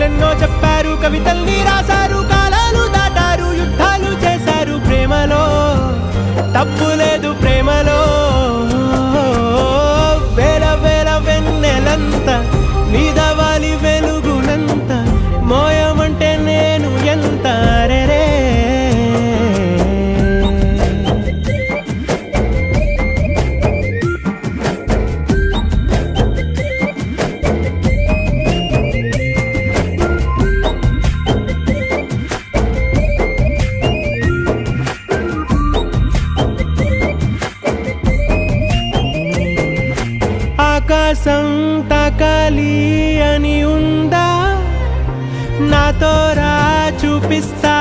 కథలెన్నో చెప్పారు, కవితల్ని రాశారు, కాలాలు దాటారు, యుద్ధాలు చేశారు. ప్రేమలో తప్పు లేదు, ప్రేమలో వేల వేల వెన్నెలంత నీదవాలి వెలుగునంత, మోయమంటే నేను ఎంత రే. ఆకాశం తాకాలి అని ఉందా, నాతో రా చూపిస్తా